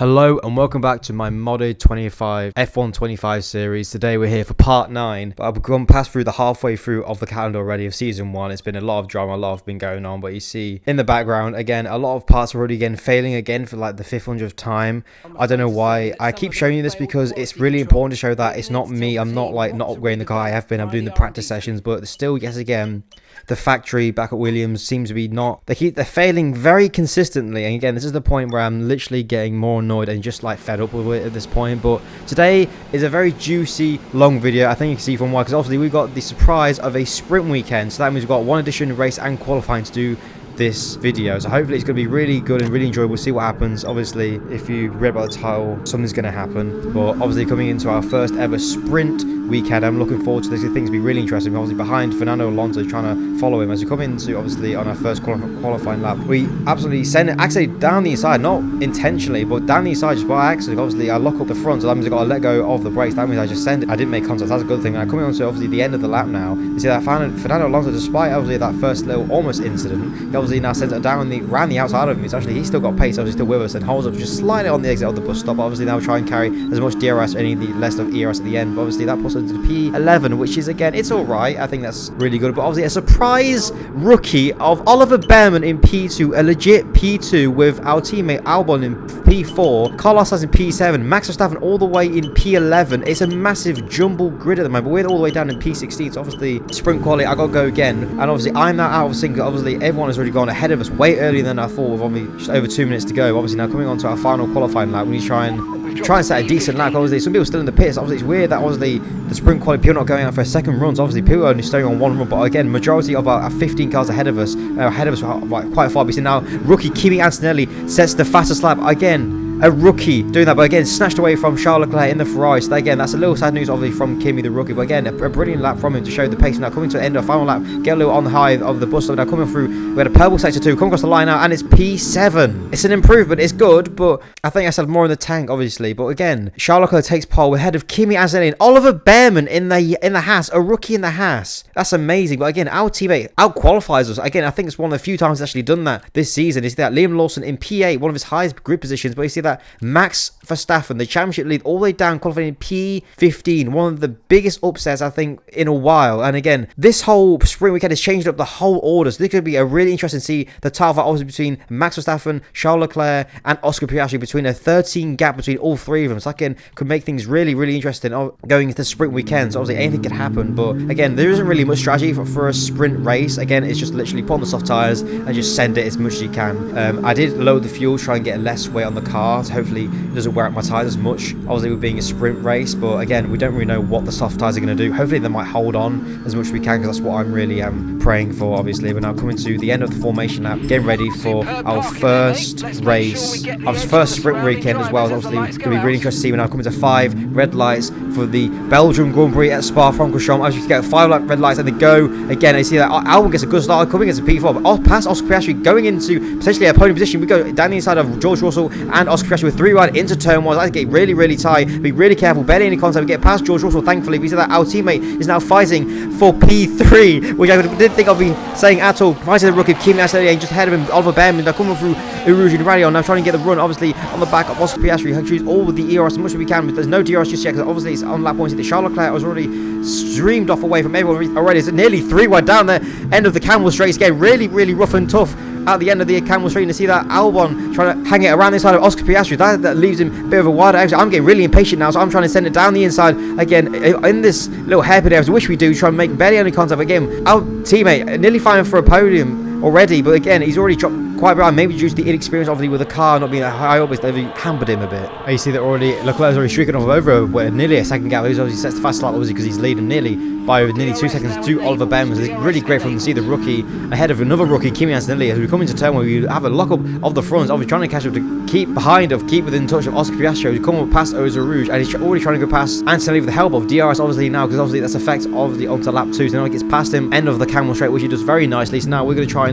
Hello and welcome back to my modded 25 F1 25 series. Today we're here for part 9, but I've gone past through the halfway through of the calendar already of season 1. It's been a lot of drama, a lot of been going on, but you see in the background again a lot of parts are already again failing again for like the 500th time. I don't know why. I keep showing you this because it's really important to show that it's not me. I'm not like not upgrading the car. I have been. I'm doing the practice sessions, but still, yes, again, the factory back at Williams seems to be not. They're failing very consistently, and again, this is the point where I'm literally getting more annoyed and just like fed up with it at this point. But today is a very juicy long video. I think you can see from why, because obviously we've got the surprise of a sprint weekend, so that means we've got one addition race and qualifying to do this video, so hopefully it's going to be really good and really enjoyable. We'll see what happens. Obviously, if you read about the title, something's going to happen, but obviously coming into our first ever sprint weekend, I'm looking forward to this. Things to be really interesting. Obviously behind Fernando Alonso, trying to follow him as we come into obviously on our first qualifying lap. We absolutely send it actually down the inside, not intentionally, but down the inside just by accident. Obviously I lock up the front, so that means I got to let go of the brakes. That means I just send it. I didn't make contact. That's a good thing. And coming on to obviously the end of the lap now, you see that Fernando Alonso, despite obviously that first little almost incident, he obviously now sends it down around the outside of him. It's actually, he's still got pace, obviously still with us, and holds up just slightly on the exit of the bus stop. Obviously now try and carry as much DRS or any less of ERS at the end, but obviously that puts us into the P11, which is again, it's alright. I think that's really good, but obviously a surprise rookie of Oliver Behrman in P2, a legit P2 with our teammate Albon in P4, Carlos Sainz in P7, Max Verstappen all the way in P11. It's a massive jumble grid at the moment, but we're all the way down in P16, so obviously sprint quality, I gotta go again, and obviously I'm now out of sync. Obviously everyone has already gone ahead of us way earlier than I thought, with only just over 2 minutes to go. Obviously now coming on to our final qualifying lap, we need to try and set a decent lap. Obviously some people still in the pits. Obviously it's weird that obviously the sprint quality people not going out for a second runs. Obviously people are only staying on one run, but again majority of our 15 cars ahead of us quite far. We see now rookie Kimi Antonelli sets the fastest lap again. A rookie doing that, but again snatched away from Charles Leclerc in the Ferrari. So again, that's a little sad news obviously from Kimi the rookie, but again a brilliant lap from him to show the pace. Now coming to the end of the final lap, get a little on the high of the bus stop. Now coming through, we had a purple sector 2, come across the line now, and it's P7. It's an improvement, it's good, but I think I said more in the tank obviously. But again, Charles Leclerc takes pole ahead of Kimi Antonelli and Oliver Behrman in the Haas, a rookie in the Haas. That's amazing. But again, our teammate out qualifies us. Again, I think it's one of the few times he's actually done that this season. You see that Liam Lawson in P8, one of his highest grid positions, but you see that Max Verstappen, the championship lead, all the way down, qualifying in P15, one of the biggest upsets I think in a while. And again, this whole sprint weekend has changed up the whole order, so this could be a really interesting to see the title fight obviously between Max Verstappen, Charles Leclerc and Oscar Piastri, between a 13 gap between all three of them. So again, could make things really, really interesting going into the sprint weekends. Obviously anything could happen, but again, there isn't really much strategy for a sprint race. Again, it's just literally put on the soft tires and just send it as much as you can. I did load the fuel, try and get less weight on the car, so hopefully it doesn't wear out my tires as much, obviously with being a sprint race. But again, we don't really know what the soft tires are going to do. Hopefully they might hold on as much as we can, because that's what I'm really praying for obviously. We're now coming to the end of the formation lap, getting ready for our first race, our first sprint weekend as well. Obviously it's going to be really interesting to see. We're now coming to 5 red lights for the Belgium Grand Prix at Spa Francorchamps. As you get 5 red lights and they go again, I see that Albon gets a good start coming into P4, but past Oscar Piastri, going into potentially a podium position. We go down the inside of George Russell and Oscar Piastri with 3 wide into turn 1. I get really, really tight. Be really careful. Barely any contact. We get past George Russell, thankfully. We see that our teammate is now fighting for P3, which I didn't think I'd be saying at all. Fighting the rookie Kimi Antonelli, just ahead of him, Oliver Behrman. They're coming through Rouge and Radio, now trying to get the run, obviously, on the back of Oscar Piastri. Choose all with the ERS as much as we can, but there's no DRS just yet, because obviously it's on lap points. The Charles Leclerc was already streamed off away from everyone already. It's nearly 3 wide down the end of the camel straight. It's getting really, really rough and tough at the end of the camel straight. To see that Albon trying to hang it around the side of Oscar Piastri, that leaves him a bit of a wider exit. I'm getting really impatient now, so I'm trying to send it down the inside again in this little hairpin area, which we do, try and make barely any contact. Again, our teammate nearly fighting for a podium already, but again he's already dropped quite behind, maybe due to the inexperience obviously with the car not being that high up. They've hampered him a bit. You see that already Leclerc's already streaking off over nearly a second gap. He's obviously sets the fast lap obviously because he's leading nearly by nearly 2 seconds to Oliver Behrman. So it's really great for him to see the rookie ahead of another rookie, Kimi Antonelli, as we come into turn where we have a lock up of the front, obviously trying to catch up to keep within touch of Oscar Piastri. We come up past Eau Rouge, and he's already trying to go past Antonelli with the help of DRS obviously now, because obviously that's effect of the onto lap 2. So now he gets past him, end of the camel straight, which he does very nicely. So now we're going to try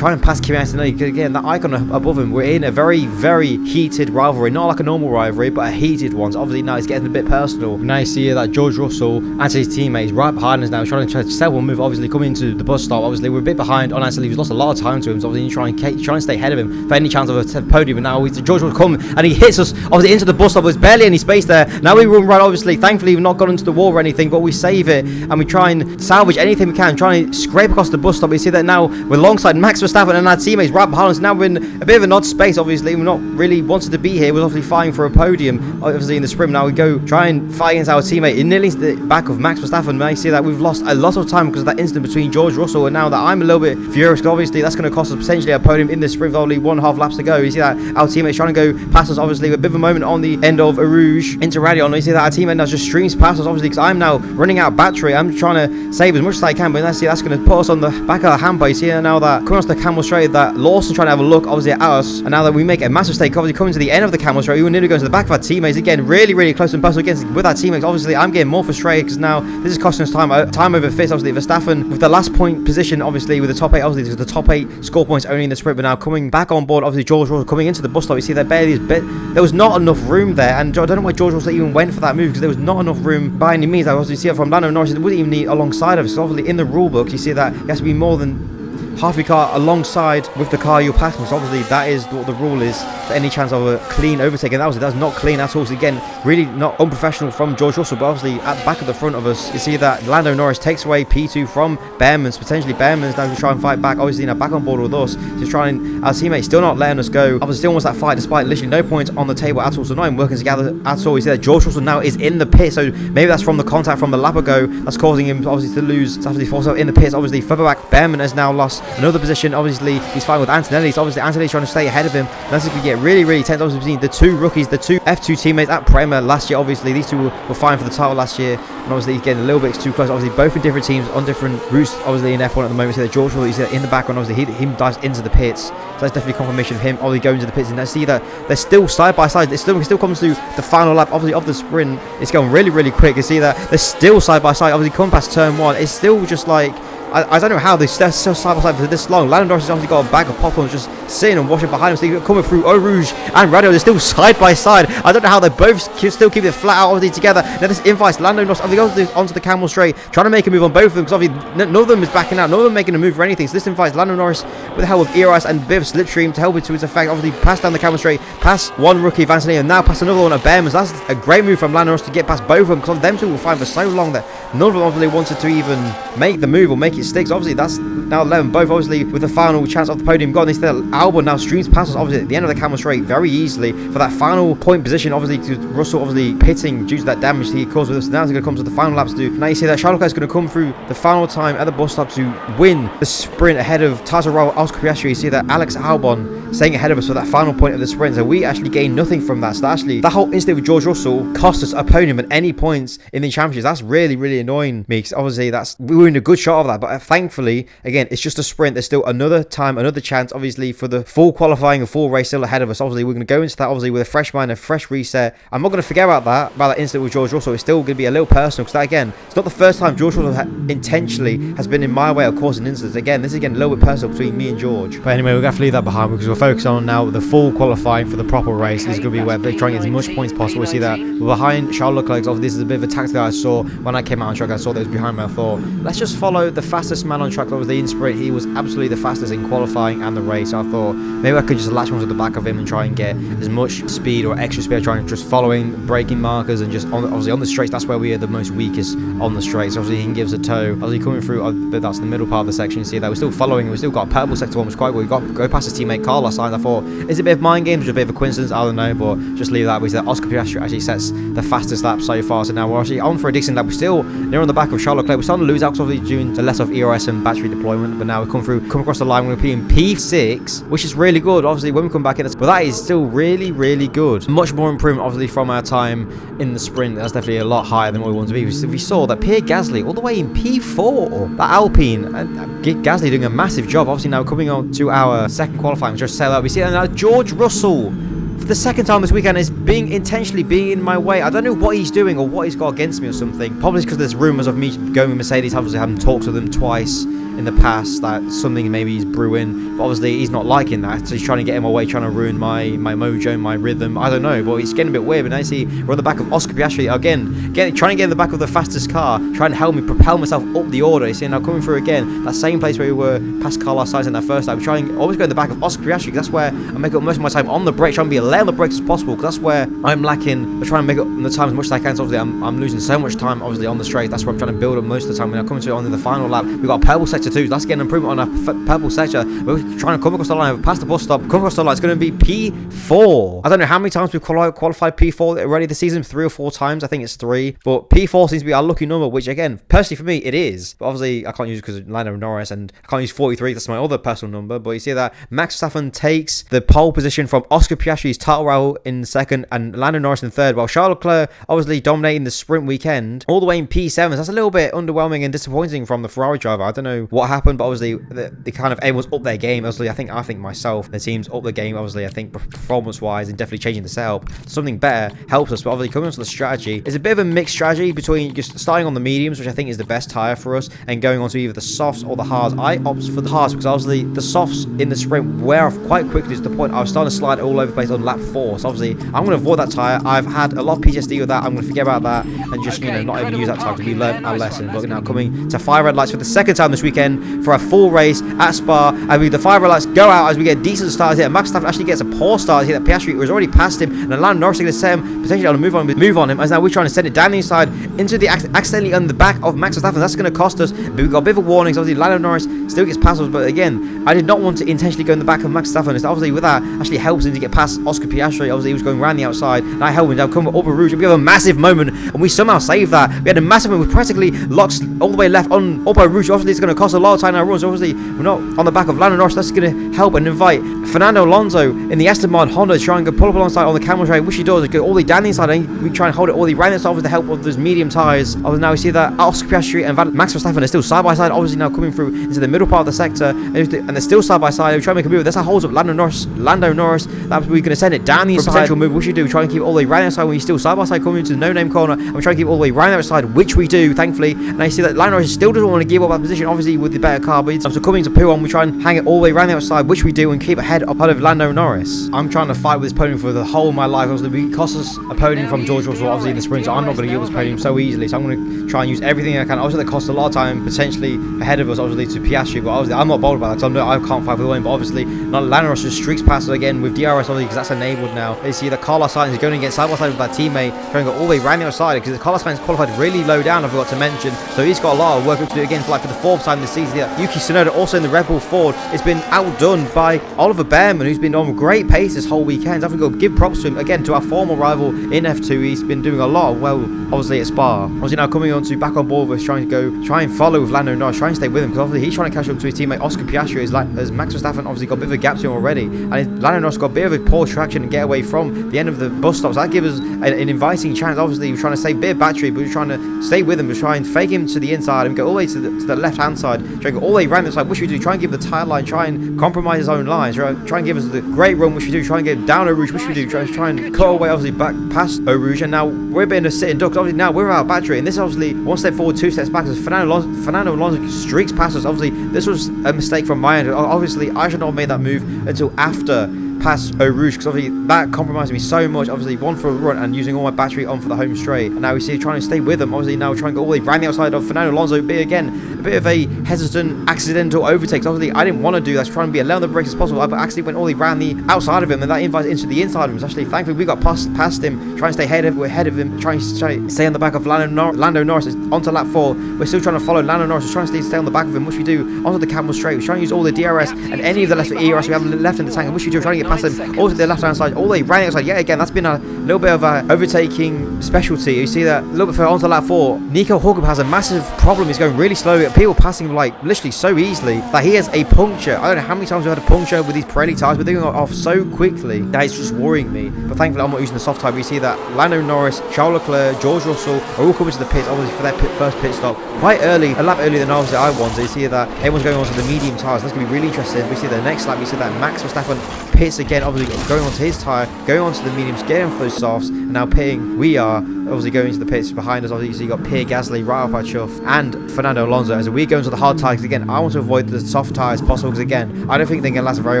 and pass Kimi Antonelli, again, that icon above him. We're in a very, very heated rivalry. Not like a normal rivalry, but a heated one. So obviously now it's getting a bit personal. Now you see here that George Russell and his teammates right behind us now, trying to set one move, obviously coming into the bus stop. Obviously we're a bit behind on Anthony. He's lost a lot of time to him, so obviously trying to stay ahead of him for any chance of a podium. But now George will come and he hits us obviously into the bus stop. There's barely any space there. Now we run right, obviously. Thankfully we've not gone into the wall or anything, but we save it and we try and salvage anything we can, trying to scrape across the bus stop. We see that now we're alongside Max Verstappen and our teammates right behind us. Now we're in a bit of an odd space, obviously. We're not really wanted to be here. We're obviously fighting for a podium, obviously in the sprint. Now we go try and fight against our teammate in nearly the back of Max Verstappen. Now you see that we've lost a lot of time because of that incident between George Russell, and now that I'm a little bit furious because obviously that's going to cost us potentially a podium in the sprint with only 1.5 laps to go. You see that our teammate's trying to go past us, obviously with a bit of a moment on the end of Rouge into Radion. You see that our teammate now just streams past us, obviously, because I'm now running out of battery. I'm trying to save as much as I can, but let's see, that's going to put us on the back of the hamper. You see now that coming off the camel straight, that Lawson trying to have a look obviously at us, and now that we make a massive mistake, obviously coming to the end of the camel straight, we were nearly going to the back of our teammates again, really close and personal against with our teammates. Obviously I'm getting more frustrated because now this is costing us time over fifth. Obviously Verstappen with the last point position, obviously with the top 8, obviously the top 8 score points only in the sprint, but now coming back on board, obviously George Russell coming into the bus stop. You see there barely is there was not enough room there, and I don't know why George Russell even went for that move, because there was not enough room by any means. I obviously see it from Lando Norris, it wouldn't even need alongside of us. So obviously in the rule book you see that it has to be more than half your car alongside with the car you're passing. So obviously that is what the rule is for any chance of a clean overtake, and that's not clean at all. So again, really not unprofessional from George Russell. But obviously at the back of the front of us, you see that Lando Norris takes away P2 from Behrman's, potentially Behrman's now to try and fight back. Obviously now back on board with us, just trying, our teammates still not letting us go. Obviously still wants that fight despite literally no points on the table at all, so not even working together at all. You see that George Russell now is in the pit, so maybe that's from the contact from the lap ago that's causing him obviously to lose. So obviously forced out in the pits. Obviously further back, Behrman has now lost another position. Obviously he's fighting with Antonelli, so obviously Antonelli's trying to stay ahead of him. And that's if we get really tense. Obviously between the two rookies, the two F2 teammates at Prema last year. Obviously these two were fighting for the title last year, and obviously he's getting a little bit too close. Obviously both in different teams on different routes, obviously in F1 at the moment. So that George Russell, you see that in the background, obviously he dives into the pits, so that's definitely confirmation of him obviously going to the pits. And I see that they're still side by side. It still comes to the final lap obviously of the sprint. It's going really quick. You see that they're still side by side, obviously coming past turn 1. It's still just like, I don't know how they're still side by side for this long. Lando Norris has obviously got a bag of popcorn just sitting and watching behind him. So coming through Eau Rouge and Radio, they're still side by side. I don't know how they both still keep it flat out obviously together. Now this invites Lando Norris onto the camel straight, trying to make a move on both of them, because obviously none of them is backing out, none of them making a move or anything. So this invites Lando Norris with the help of ERS and a bit of slipstream to help it to its effect. Obviously pass down the camel straight, past one rookie Vanzanini, and now pass another one at Behrman. So that's a great move from Lando Norris to get past both of them, because them two were fighting for so long that none of them obviously wanted to even make the move or make it stick. So obviously that's now 11 both obviously with the final chance of the podium gone. Instead Albon now streams past us obviously at the end of the camel straight very easily for that final point position, obviously to Russell obviously pitting due to that damage he caused with us. Now he's going to come to the final laps to do. Now you see that Charles Leclerc is going to come through the final time at the bus stop to win the sprint ahead of title rival Oscar Piastri. You see that Alex Albon staying ahead of us for that final point of the sprint, so we actually gain nothing from that. So actually that whole incident with George Russell cost us a podium at any points in the championships. That's really annoying me, because obviously we were in a good shot of that, but thankfully again it's just a sprint. There's still another time, another chance obviously for the full qualifying and full race still ahead of us. Obviously we're going to go into that obviously with a fresh mind, a fresh reset. I'm not going to forget about that incident with George Russell. It's still going to be a little personal, because that again, it's not the first time George Russell intentionally has been in my way of causing incidents. Again, this is again a little bit personal between me and George. But anyway, we're going to have to leave that behind, because we're focused on now the full qualifying for the proper race. This is going to be where they're trying to get as much points possible. We see that we're behind Charles Leclerc. Obviously this is a bit of a tactic that I saw when I came out on track. I saw that it was behind me. I thought, let's just follow the fastest man on track. Obviously in sprint he was absolutely the fastest in qualifying and the race. So I thought maybe I could just latch onto the back of him and try and get as much speed or extra speed, trying just following braking markers and just obviously on the straights. That's where we are the most weakest on the straights. Obviously he can give us a tow. Obviously coming through, but that's the middle part of the section. You see that we're still following. We've still got a purple sector one, which is quite good. We got to go past his teammate Carlos Sainz. I thought, is it a bit of mind games, just a bit of a coincidence? I don't know, but just leave that. We see that Oscar Piastri actually sets the fastest lap so far. So now we're actually on for a decent lap. We're still near on the back of Charles Leclerc. We're starting to lose out obviously due to less of ERS and battery deployment, but now we come across the line. We're being P6, which is really good. Obviously when we come back in, but that is still really good. Much more improvement obviously from our time in the sprint. That's definitely a lot higher than what we want to be. We saw that Pierre Gasly all the way in P4, that Alpine, and Gasly doing a massive job. Obviously now coming on to our second qualifying, just say that we see that now George Russell for the second time this weekend is intentionally being in my way. I don't know what he's doing or what he's got against me or something. Probably because there's rumours of me going with Mercedes. Obviously I haven't talked to them twice. in the past that something maybe he's brewing, but obviously he's not liking that, so he's trying to get him away, trying to ruin my mojo, my rhythm. I don't know, but it's getting a bit weird. But now you see we're on the back of Oscar Piastri again, trying to get in the back of the fastest car, trying to help me propel myself up the order. You see, now coming through again, that same place where we were past Carlos Sainz in that first lap. We're trying always go in the back of Oscar Piastri, because that's where I make up most of my time on the brake, trying to be late on the brakes as possible, because that's where I'm lacking. I'm trying to make up the time as much as I can. So obviously I'm losing so much time obviously on the straight. That's where I'm trying to build up most of the time. When I come to on the final lap, we've got a purple sector too. So that's getting an improvement on our purple sector. We're trying to come across the line, past the bus stop, come across the line. It's going to be P4. I don't know how many times we've qualified P4 already this season, 3 or 4 times. I think it's 3, but P4 seems to be our lucky number, which again, personally for me, it is. But obviously I can't use it because of Lando Norris, and I can't use 43. That's my other personal number. But you see that Max Verstappen takes the pole position from Oscar Piastri's title row in second and Lando Norris in third, while Charles Leclerc obviously dominating the sprint weekend all the way in P7. That's a little bit underwhelming and disappointing from the Ferrari driver. I don't know what happened, but obviously they kind of everyone's up their game. Obviously, I think myself, the team's up the game. Obviously, I think performance-wise and definitely changing the setup. Something better helps us, but obviously coming onto the strategy, it's a bit of a mixed strategy between just starting on the mediums, which I think is the best tire for us, and going on to either the softs or the hards. I opt for the hards because obviously the softs in the sprint wear off quite quickly to the point I was starting to slide all over the place on lap 4. So obviously I'm going to avoid that tire. I've had a lot of PTSD with that. I'm going to forget about that and just not even use that tire because we learned our lesson. But now coming to 5 red lights for the second time this weekend for a full race at Spa, and the 5 red lights go out as we get decent starts here. Max Verstappen actually gets a poor start here. That Piastri was already past him, and Lando Norris is going to set him potentially on a move on him, as now we're trying to send it down the inside into the accidentally on the back of Max Verstappen. That's going to cost us, but we've got a bit of a warning. So obviously Lando Norris still gets past us, but again, I did not want to intentionally go in the back of Max Verstappen. So obviously with that actually helps him to get past Oscar Piastri. Obviously he was going around the outside, and I helped him down, come over Rouge, and we have a massive moment, and we somehow saved that. We had a massive moment. We practically locked all the way left on up by Rouge. Obviously it's going to cost a lot of time in our runs. Obviously we're not on the back of Lando Norris. That's going to help and invite Fernando Alonso in the Aston Martin Honda to try and go pull up alongside on the camera tray, which he does. Go all the way down the inside, and we try and hold it all the way around the inside with the help of those medium tyres. Obviously now we see that Oscar Piastri and Max Verstappen are still side by side. Obviously now coming through into the middle part of the sector, and they're still side by side. We try and make a move. That's how holds up Lando Norris. That's we're going to send it down the inside. Potential move, which we do. Try and keep it all the way around the outside when you're still side by side coming into the no-name corner, and we try and keep it all the way around the outside, which we do, thankfully. And I see that Lando Norris still doesn't want to give up that position, obviously with the better car, but so coming to P1, we try and hang it all the way around the outside, which we do, and keep ahead of Lando Norris. I'm trying to fight with this podium for the whole of my life. Obviously, we cost us a podium from George Russell, obviously in the sprint, so I'm not going to give this podium so easily. So I'm going to try and use everything I can. Obviously, that costs a lot of time, potentially ahead of us, obviously to Piastri, but obviously I'm not bold about that. So I can't fight for the win. But obviously, not Lando Norris just streaks past us again with DRS, obviously, because that's enabled now. You see that Carlos Sainz is going to get side by side with that teammate, trying to go all the way around the outside because Carlos Sainz qualified really low down. I forgot to mention, so he's got a lot of work to do again for the 4th time this season. Yuki Tsunoda also in the Red Bull Ford has been outdone by Oliver Behrman, who's been on great pace this whole weekend. I have to go give props to him again, to our former rival in F2. He's been doing a lot of well, obviously at Spa. Obviously now coming on to back on board with trying to try and follow with Lando Norris, try and stay with him because obviously he's trying to catch up to his teammate Oscar Piastri as Max Verstappen obviously got a bit of a gap to him already, and Lando Norris got a bit of a poor traction and get away from the end of the bus stops. That gives us an inviting chance. Obviously we're trying to save a bit of battery, but we're trying to stay with him. We're trying to fake him to the inside and go all the way to the left hand side, try and go all the way around the side, which we do, try and give the tire line, try and compromise his own lines, try and give us the great run, which we do, try and get down Eau Rouge, which we do, try and cut away obviously back past Eau Rouge, and now we're a bit in a sitting duck. Obviously now we're out of battery, and this is obviously 1 step forward, 2 steps back as Fernando Alonso streaks past us. Obviously this was a mistake from my end. Obviously I should not have made that move until after past Eau Rouge, because obviously that compromised me so much. Obviously one for a run and using all my battery on for the home straight, and now we see trying to stay with them. Obviously now we're trying to go all the way around the outside of Fernando Alonso, but again a bit of a hesitant accidental overtake. So obviously I didn't want to do that, trying to be as low on the brakes as possible, but actually went all the way around the outside of him, and that invites into the inside of him. So actually thankfully we got past him, trying to stay ahead of him, trying to stay on the back of Lando Norris. Onto lap 4, we're still trying to follow Lando Norris, we're trying to stay on the back of him, which we do onto the camel straight. We're trying to use all the DRS and any of the left ERS we have left in the tank, and which we do, trying to get past them also the left hand side all the way around the outside. Yeah, again that's been a little bit of a overtaking specialty. You see that a little bit further onto lap 4, Nico Hulkenberg has a massive problem. He's going really slow, people passing him like literally so easily that he has a puncture. I don't know how many times we've had a puncture with these Pirelli tyres, but they're going off so quickly that it's just worrying me. But thankfully I'm not using the soft tyre. We see that Lando Norris, Charles Leclerc, George Russell are all coming to the pits obviously for their first pit stop quite early, a lap earlier than obviously I wanted. You see that everyone's going on to the medium tyres. That's going to be really interesting. We see the next lap, we see that Max Verstappen pits again, obviously going onto his tyre, going onto the mediums, getting for those softs, and now pitting we are obviously going into the pits behind us. Obviously you got Pierre Gasly right up our chuff and Fernando Alonso. As we go into the hard tyres again, I want to avoid the soft tyres possible because again, I don't think they can last very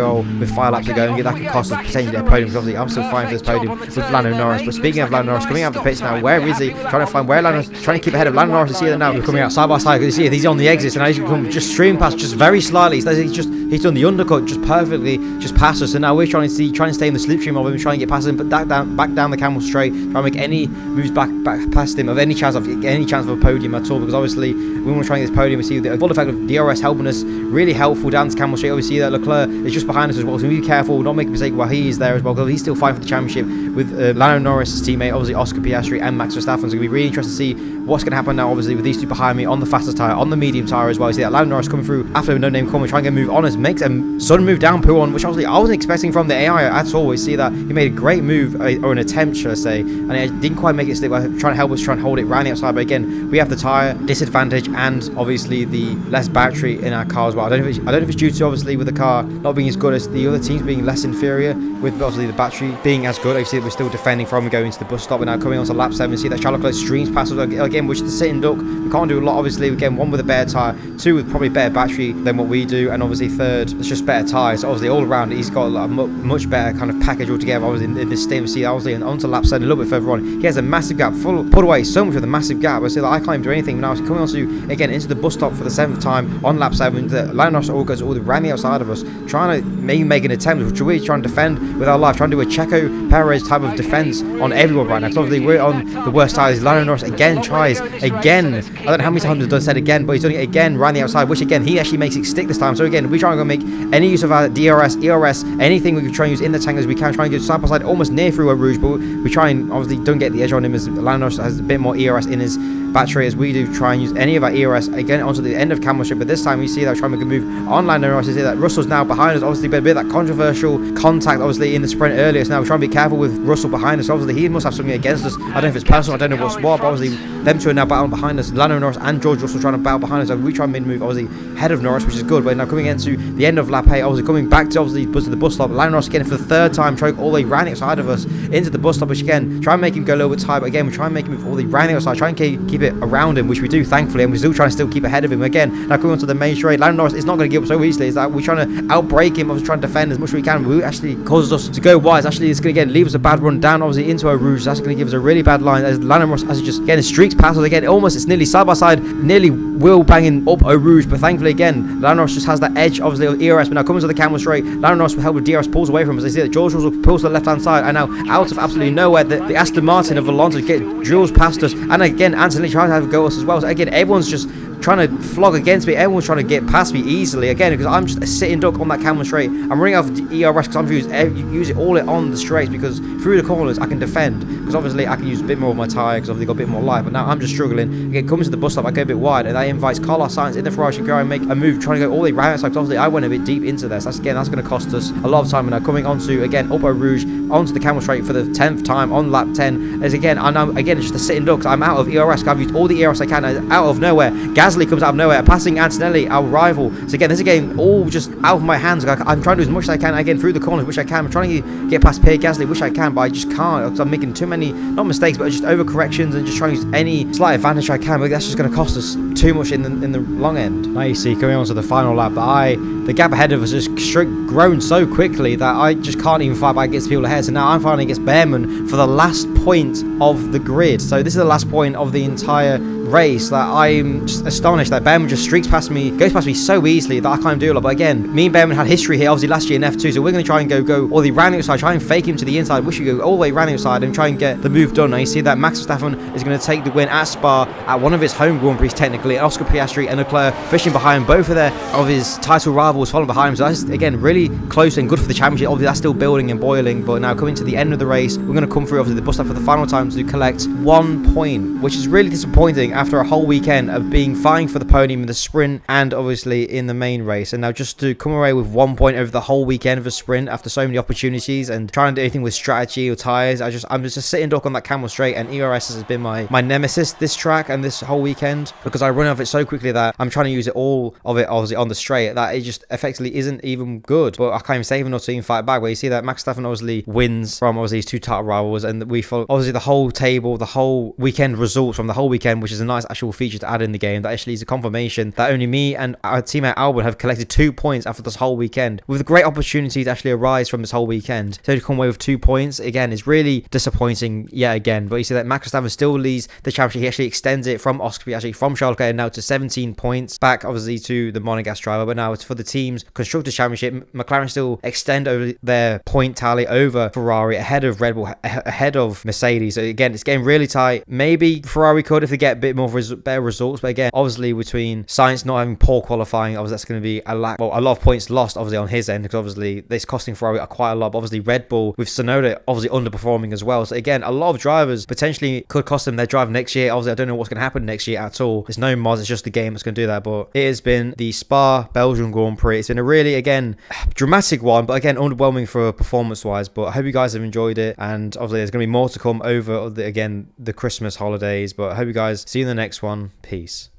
well with 5 laps to go, and that could cost us potentially a podium. Because obviously I'm still fighting for this podium with Lando Norris. But speaking of Lando Norris, coming out of the pits now, where is he? Trying to find where Lando, trying to keep ahead of Lando Norris. You see that now, we're coming out side by side. You see he's on the exits, and now he's come just stream past, just very slightly. He's done the undercut just perfectly, just past us. And now we're trying to stay in the slipstream of him, trying to get past him, but back down the camel straight, trying to make any moves back past him of any chance of a podium at all. Because obviously we want to try and get this podium. We see the full effect of DRS helping us, really helpful down the camel straight. Obviously that Leclerc is just behind us as well, so be careful, not make a mistake while he is there as well, because he's still fighting for the championship with Lando Norris' teammate, obviously Oscar Piastri and Max Verstappen. So it's going to be really interesting to see what's going to happen now, obviously with these two behind me on the fastest tyre, on the medium tyre as well. You see that Lando Norris coming through after a no-name corner, trying to move on us, makes a sudden move down P1, which obviously I wasn't expecting from the AI at all. We see that he made a great move, or an attempt should I say, and it didn't quite make it stick by trying to help us try and hold it around the outside. But again, we have the tyre disadvantage and obviously the less battery in our car as well. I don't know if it's due to obviously with the car not being as good as the other teams, being less inferior, with obviously the battery being as good. You see that we're still defending from going to the bus stop, and now coming on to lap 7, see that Charles Leclerc streams past us again, which is the sitting duck. We can't do a lot, obviously. Again, 1 with a better tyre, 2 with probably better battery than what we do, and obviously 3rd, it's just better tyres. So obviously all around he's got a much better kind of package altogether. Obviously in this stint, see obviously onto lap 7 a little bit further on, he has a massive gap, put away so much with a massive gap. I see that I can't even do anything. Now coming on to again into the bus stop for the 7th time on lap 7, the Lando Norris all goes all around the outside of us, trying to make an attempt, which we're trying to defend with our life, trying to do a Checo Perez type of defense on everyone right now. Because obviously we're on the worst tyres. Lando Norris again tries again. I don't know how many times he's done said again, but he's doing it again around the outside, which again he actually makes it stick this time. So again, we're trying to make any use of our DRS, ERS, anything we can try and use in the tank as we can, try and get side by side almost near through a Rouge, but we try and obviously don't get the edge on him as Lando Norris has a bit more ERS in his battery as we do. Try and use any of our ERS again onto the end of camel strip, but this time we see that trying to make a move on Lando Norris. You see that Russell's now behind us, obviously been a bit of that controversial contact obviously in the sprint earlier, so now we're trying to be careful with Russell behind us. Obviously he must have something against us, I don't know if it's personal, I don't know what's what, but obviously them two are now battling behind us. Lando Norris and George Russell trying to battle behind us, so we try and mid-move obviously head of Norris, which is good. But now coming into the end of lap 8, obviously coming back to obviously the bus stop, Lando Norris again for the 3rd time, trying all the way round the outside of us into the bus stop, which again try and make him go a little bit tight, but again we try and make him move all the way round the outside, try and keep it around him, which we do thankfully, and we're still trying to keep ahead of him. Again now coming onto the main straight, Lando Norris is not going to give up so easily. Is that we're trying to outbrake him, obviously trying to defend as much as we can, but it actually causes us to go wide. Actually it's going to again leave us a bad run down obviously into a Rouge. That's going to give us a really bad line as Lando Norris as he just again streaks past us again, almost it's nearly side by side, nearly wheel banging up a Rouge, but thankfully again Lando Norris just has that edge obviously of ERS. But now coming to the camel straight, Lando Norris with help with DRS pulls away from us. I see that George Russell pulls to the left hand side, and now out of absolutely nowhere the Aston Martin of Alonso drills past us, and again Anthony tries to have a go at us as well. So again everyone's just trying to flog against me, everyone's trying to get past me easily again, because I'm just a sitting duck on that camel straight. I'm running off the ERS because I'm use it all on the straights, because through the corners I can defend, because obviously I can use a bit more of my tyre because I've got a bit more life. But now I'm just struggling. Again, coming to the bus stop, I go a bit wide, and that invites Carlos Sainz in the Ferrari to go and make a move, trying to go all the way round outside. Obviously I went a bit deep into this. That's going to cost us a lot of time. And now coming onto again up a Rouge onto the camel straight for the 10th time on lap 10, as again I'm again just a sitting duck. I'm out of ERS. I've used all the ERS I can. Out of nowhere, Gasly comes out of nowhere, passing Antonelli, our rival. So again, this is again all just out of my hands. I'm trying to do as much as I can again through the corners, which I can. I'm trying to get past Pierre Gasly, which I can, but I just can't because I'm making too many, not mistakes, but just overcorrections and just trying to use any slight advantage I can. But that's just going to cost us too much in the long end. Now you see, coming on to the final lap, the gap ahead of us has grown so quickly that I just can't even fight back against people ahead. So now I'm fighting against Behrman for the last point of the grid. So this is the last point of the entire race. That I'm just astonished that Behrman just streaks past me, goes past me so easily that I can't do a lot. But again, me and Behrman had history here obviously last year in F2, so we're going to try and go all the round outside, try and fake him to the inside, wish we go all the way round outside and try and get the move done. Now you see that Max Verstappen is going to take the win at Spa at one of his home Grand Prix technically. Oscar Piastri and Leclerc fishing behind both of his title rivals following behind him. So that's again really close and good for the championship. Obviously that's still building and boiling, but now coming to the end of the race, we're going to come through obviously the bus stop for the final time to collect 1 point, which is really disappointing. after a whole weekend of being fighting for the podium in the sprint and obviously in the main race. And now just to come away with 1 point over the whole weekend of a sprint after so many opportunities and trying to do anything with strategy or tires, I'm just a sitting duck on that camel straight, and ERS has been my nemesis this track and this whole weekend, because I run out of it so quickly that I'm trying to use it all of it obviously on the straight that it just effectively isn't even good. But I can't even save enough to even fight back. Where you see that Max Verstappen obviously wins from obviously his two title rivals, and we follow obviously the whole table, the whole weekend results from the whole weekend, which is a nice actual feature to add in the game. That actually is a confirmation that only me and our teammate Albon have collected 2 points after this whole weekend, with a great opportunity to actually arise from this whole weekend. So to come away with 2 points again is really disappointing yet again. But you see that Max Verstappen still leads the championship. He actually extends it from Oscar, actually from Charles Leclerc now to 17 points, back obviously to the Monegasque driver. But now it's for the team's Constructors Championship. McLaren still extend over their point tally over Ferrari, ahead of Red Bull, ahead of Mercedes. So again, it's getting really tight. Maybe Ferrari could if they get a bit more better results. But again, obviously between Sainz not having poor qualifying, obviously that's going to be a lot of points lost obviously on his end, because obviously it's costing Ferrari quite a lot. But obviously Red Bull with Tsunoda obviously underperforming as well. So again, a lot of drivers potentially could cost them their drive next year. Obviously I don't know what's going to happen next year at all. There's no mods, it's just the game that's going to do that. But it has been the Spa Belgium Grand Prix. It's been a really, again, dramatic one, but again underwhelming for performance wise. But I hope you guys have enjoyed it, and obviously there's going to be more to come over the Christmas holidays. But I hope you guys see you in the next one. Peace.